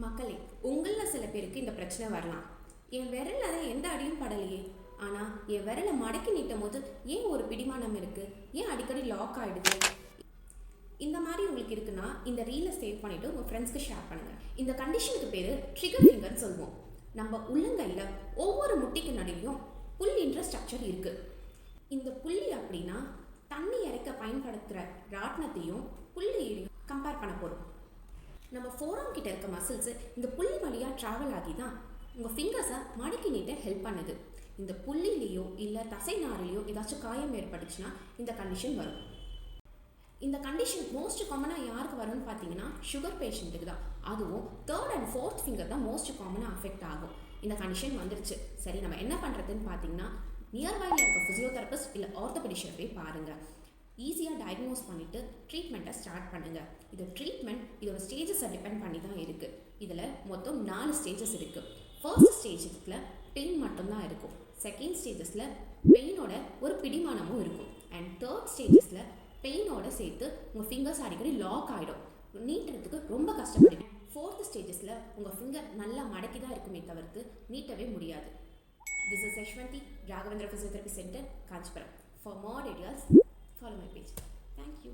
மக்களே, உங்களில் சில பேருக்கு இந்த பிரச்சனை வரலாம். என் விரலில் தான் எந்த அடியும் படலையே, ஆனால் என் விரலை மடக்கி நீட்டும் போது ஏன் ஒரு பிடிமானம் இருக்குது, ஏன் அடிக்கடி லாக் ஆகிடுது? இந்த மாதிரி உங்களுக்கு இருக்குன்னா இந்த ரீலை சேவ் பண்ணிவிட்டு உங்கள் ஃப்ரெண்ட்ஸ்க்கு ஷேர் பண்ணுங்கள். இந்த கண்டிஷனுக்கு பேர் ட்ரிகர் ஃபிங்கர்னு சொல்லுவோம். நம்ம உள்ளங்கையில் ஒவ்வொரு முட்டிக்கு நடுவிலும் புள்ளின்ற ஸ்ட்ரக்சர் இருக்குது. இந்த புள்ளி அப்படின்னா தண்ணி இறைக்க பயன்படுத்துகிற ராட்னத்தையும் புள்ளியையும் கம்பேர் பண்ண போகிறோம். நம்ம ஃபோராம் கிட்ட இருக்க மசில்ஸ் இந்த புள்ளி வழியாக ட்ராவல் ஆகி தான் உங்கள் ஃபிங்கர்ஸை மடக்கி நீட்ட ஹெல்ப் பண்ணுது. இந்த புள்ளிலேயோ இல்லை தசை நாரிலையோ ஏதாச்சும் காயம் ஏற்பட்டுச்சுன்னா இந்த கண்டிஷன் வரும். இந்த கண்டிஷன் மோஸ்ட் காமனாக யாருக்கு வரும்னு பார்த்தீங்கன்னா சுகர் பேஷண்ட்டுக்கு தான். அதுவும் 3rd and 4th ஃபிங்கர் தான் மோஸ்ட் காமனாக அஃபெக்ட் ஆகும். இந்த கண்டிஷன் வந்துருச்சு, சரி நம்ம என்ன பண்ணுறதுன்னு பார்த்தீங்கன்னா நியர்பையில் இருக்க ஃபிசியோதெரபிஸ்ட் இல்லை ஆர்த்தோபெடிஷியனை போய் பாருங்கள். ஈஸியாக டயக்னோஸ் பண்ணிவிட்டு ட்ரீட்மெண்ட்டை ஸ்டார்ட் பண்ணுங்கள். இது ட்ரீட்மெண்ட் இதோட ஸ்டேஜஸை டிபெண்ட் பண்ணி தான் இருக்குது. இதில் மொத்தம் 4 ஸ்டேஜஸ் இருக்குது. ஃபர்ஸ்ட் ஸ்டேஜஸில் பெயின் மட்டும்தான் இருக்கும். செகண்ட் ஸ்டேஜஸில் பெயினோட ஒரு பிடிமானமும் இருக்கும். அண்ட் 3rd ஸ்டேஜஸில் பெயினோட சேர்த்து உங்கள் ஃபிங்கர்ஸ் அடிக்கடி லாக் ஆகிடும், நீட்டுறதுக்கு ரொம்ப கஷ்டப்படுவீங்க. 4th ஸ்டேஜஸில் உங்கள் ஃபிங்கர் நல்லா மடக்கி தான் இருக்குமே தவிர்த்து நீட்டவே முடியாது. This is Yashwanti, Raghavendra Physiotherapy Center, Kanchipuram. For more details, follow my page. Thank you.